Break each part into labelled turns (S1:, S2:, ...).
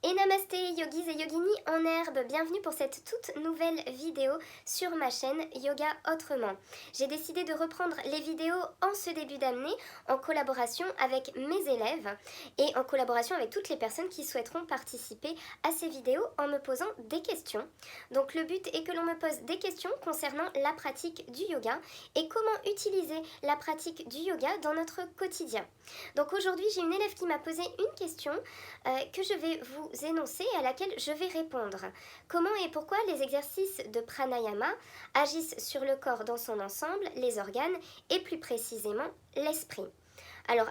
S1: Et namasté yogis et yoginis en herbe, bienvenue pour cette toute nouvelle vidéo sur ma chaîne Yoga Autrement. J'ai décidé de reprendre les vidéos en ce début d'année en collaboration avec mes élèves et en collaboration avec toutes les personnes qui souhaiteront participer à ces vidéos en me posant des questions. Donc le but est que l'on me pose des questions concernant la pratique du yoga et comment utiliser la pratique du yoga dans notre quotidien. Donc aujourd'hui j'ai une élève qui m'a posé une question que je vais vous énoncer et à laquelle je vais répondre. Comment et pourquoi les exercices de pranayama agissent sur le corps dans son ensemble, les organes et plus précisément l'esprit. Alors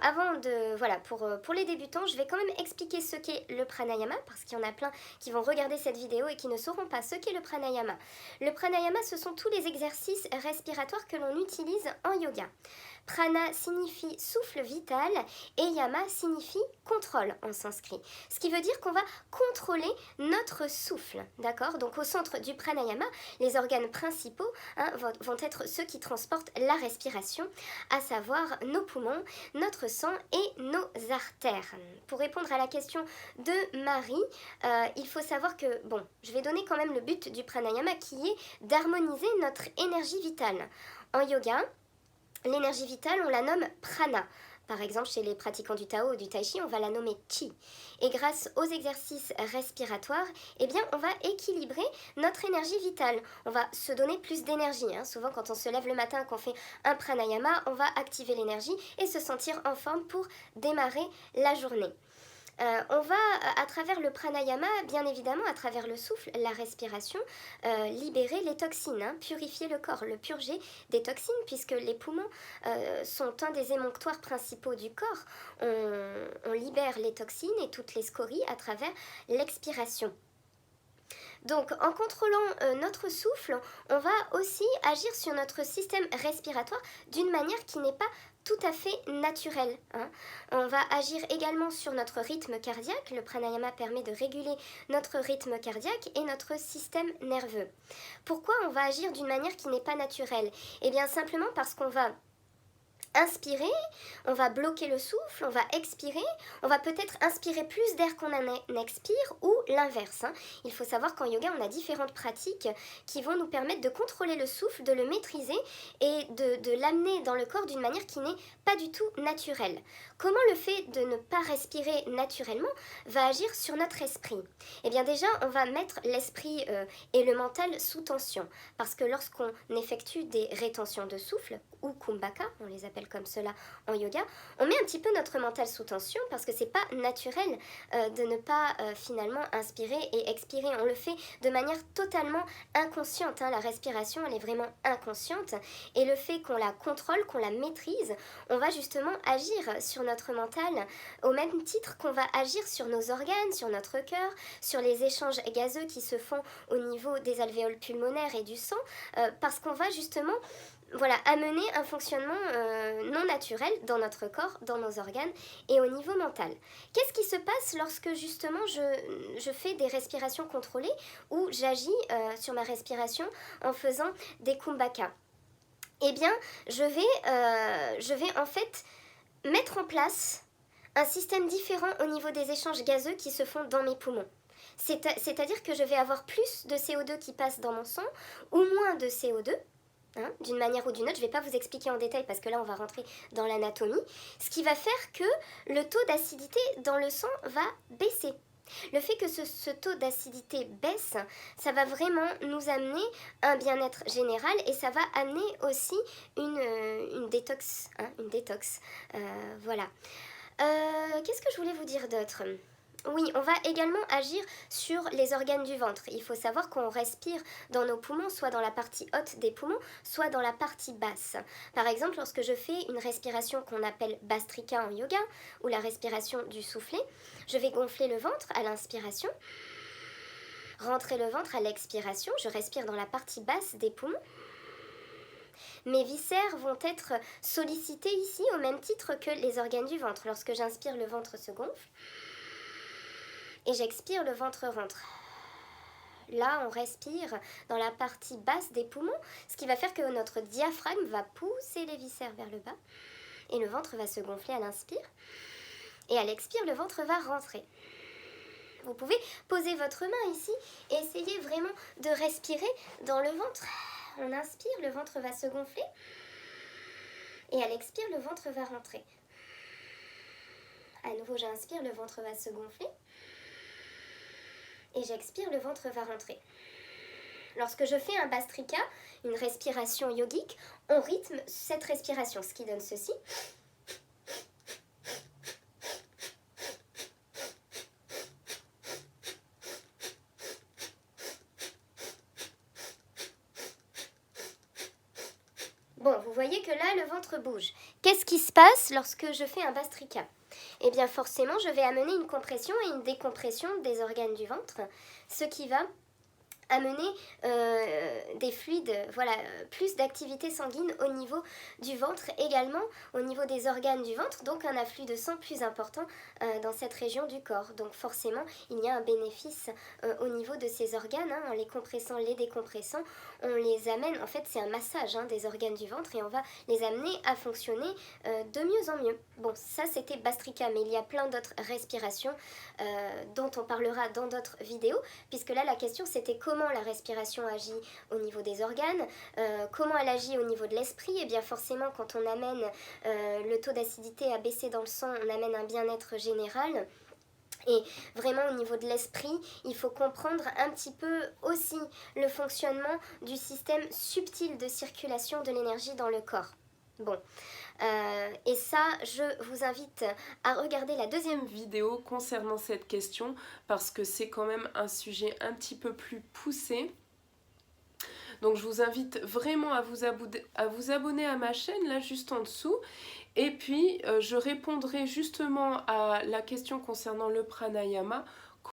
S1: pour les débutants, je vais quand même expliquer ce qu'est le pranayama parce qu'il y en a plein qui vont regarder cette vidéo et qui ne sauront pas ce qu'est le pranayama. Le pranayama, ce sont tous les exercices respiratoires que l'on utilise en yoga. Prana signifie souffle vital et yama signifie contrôle en sanskrit. Ce qui veut dire qu'on va contrôler notre souffle, d'accord? Donc au centre du pranayama, les organes principaux vont être ceux qui transportent la respiration, à savoir nos poumons, notre sang et nos artères. Pour répondre à la question de Marie, il faut savoir que, je vais donner quand même le but du pranayama qui est d'harmoniser notre énergie vitale. En yoga, l'énergie vitale, on la nomme prana. Par exemple, chez les pratiquants du Tao ou du Tai Chi, on va la nommer Chi. Et grâce aux exercices respiratoires, on va équilibrer notre énergie vitale. On va se donner plus d'énergie. Souvent, quand on se lève le matin, qu'on fait un pranayama, on va activer l'énergie et se sentir en forme pour démarrer la journée. On va, à travers le pranayama, bien évidemment, à travers le souffle, la respiration, libérer les toxines, purifier le corps, le purger des toxines, puisque les poumons sont un des émonctoires principaux du corps. On libère les toxines et toutes les scories à travers l'expiration. Donc, en contrôlant notre souffle, on va aussi agir sur notre système respiratoire d'une manière qui n'est pas tout à fait naturelle. On va agir également sur notre rythme cardiaque. Le pranayama permet de réguler notre rythme cardiaque et notre système nerveux. Pourquoi on va agir d'une manière qui n'est pas naturelle? Eh bien, simplement parce qu'on va inspirer, on va bloquer le souffle, on va expirer, on va peut-être inspirer plus d'air qu'on en expire ou l'inverse. Il faut savoir qu'en yoga, on a différentes pratiques qui vont nous permettre de contrôler le souffle, de le maîtriser et de l'amener dans le corps d'une manière qui n'est pas du tout naturelle. Comment le fait de ne pas respirer naturellement va agir sur notre esprit? Eh bien déjà, on va mettre l'esprit et le mental sous tension parce que lorsqu'on effectue des rétentions de souffle ou kumbhaka, on les appelle comme cela en yoga, on met un petit peu notre mental sous tension parce que c'est pas naturel de ne pas finalement inspirer et expirer. On le fait de manière totalement inconsciente. La respiration, elle est vraiment inconsciente et le fait qu'on la contrôle, qu'on la maîtrise, on va justement agir sur notre mental au même titre qu'on va agir sur nos organes, sur notre cœur, sur les échanges gazeux qui se font au niveau des alvéoles pulmonaires et du sang, parce qu'on va justement amener un fonctionnement non naturel dans notre corps, dans nos organes et au niveau mental. Qu'est-ce qui se passe lorsque justement je fais des respirations contrôlées ou j'agis sur ma respiration en faisant des kumbhaka? Eh bien, je vais en fait mettre en place un système différent au niveau des échanges gazeux qui se font dans mes poumons. C'est-à-dire que je vais avoir plus de CO2 qui passe dans mon sang ou moins de CO2, d'une manière ou d'une autre. Je ne vais pas vous expliquer en détail parce que là on va rentrer dans l'anatomie, ce qui va faire que le taux d'acidité dans le sang va baisser. Le fait que ce taux d'acidité baisse, ça va vraiment nous amener un bien-être général et ça va amener aussi une détox. Qu'est-ce que je voulais vous dire d'autre ? Oui, on va également agir sur les organes du ventre. Il faut savoir qu'on respire dans nos poumons, soit dans la partie haute des poumons, soit dans la partie basse. Par exemple, lorsque je fais une respiration qu'on appelle Bhastrika en yoga, ou la respiration du soufflet, je vais gonfler le ventre à l'inspiration, rentrer le ventre à l'expiration, je respire dans la partie basse des poumons. Mes viscères vont être sollicités ici au même titre que les organes du ventre. Lorsque j'inspire, le ventre se gonfle. Et j'expire, le ventre rentre. Là, on respire dans la partie basse des poumons, ce qui va faire que notre diaphragme va pousser les viscères vers le bas et le ventre va se gonfler à l'inspire. Et à l'expire, le ventre va rentrer. Vous pouvez poser votre main ici et essayer vraiment de respirer dans le ventre. On inspire, le ventre va se gonfler. Et à l'expire, le ventre va rentrer. À nouveau, j'inspire, le ventre va se gonfler. Et j'expire, le ventre va rentrer. Lorsque je fais un Bhastrika, une respiration yogique, on rythme cette respiration, ce qui donne ceci. Bon, vous voyez que là, le ventre bouge. Qu'est-ce qui se passe lorsque je fais un Bhastrika? Eh bien, forcément, je vais amener une compression et une décompression des organes du ventre, ce qui va amener des fluides, voilà, plus d'activité sanguine au niveau du ventre, également au niveau des organes du ventre, donc un afflux de sang plus important dans cette région du corps. Donc forcément, il y a un bénéfice au niveau de ces organes, en les compressant, les décompressant, on les amène, en fait c'est un massage des organes du ventre et on va les amener à fonctionner de mieux en mieux. Bon, ça c'était Bhastrika, mais il y a plein d'autres respirations dont on parlera dans d'autres vidéos, puisque là la question c'était comment la respiration agit au niveau des organes, comment elle agit au niveau de l'esprit. Et bien forcément quand on amène le taux d'acidité à baisser dans le sang, on amène un bien-être général. Et vraiment au niveau de l'esprit, il faut comprendre un petit peu aussi le fonctionnement du système subtil de circulation de l'énergie dans le corps. Bon, et ça, je vous invite à regarder la deuxième
S2: vidéo concernant cette question parce que c'est quand même un sujet un petit peu plus poussé. Donc je vous invite vraiment à vous abonner à ma chaîne, là juste en dessous. Et puis je répondrai justement à la question concernant le pranayama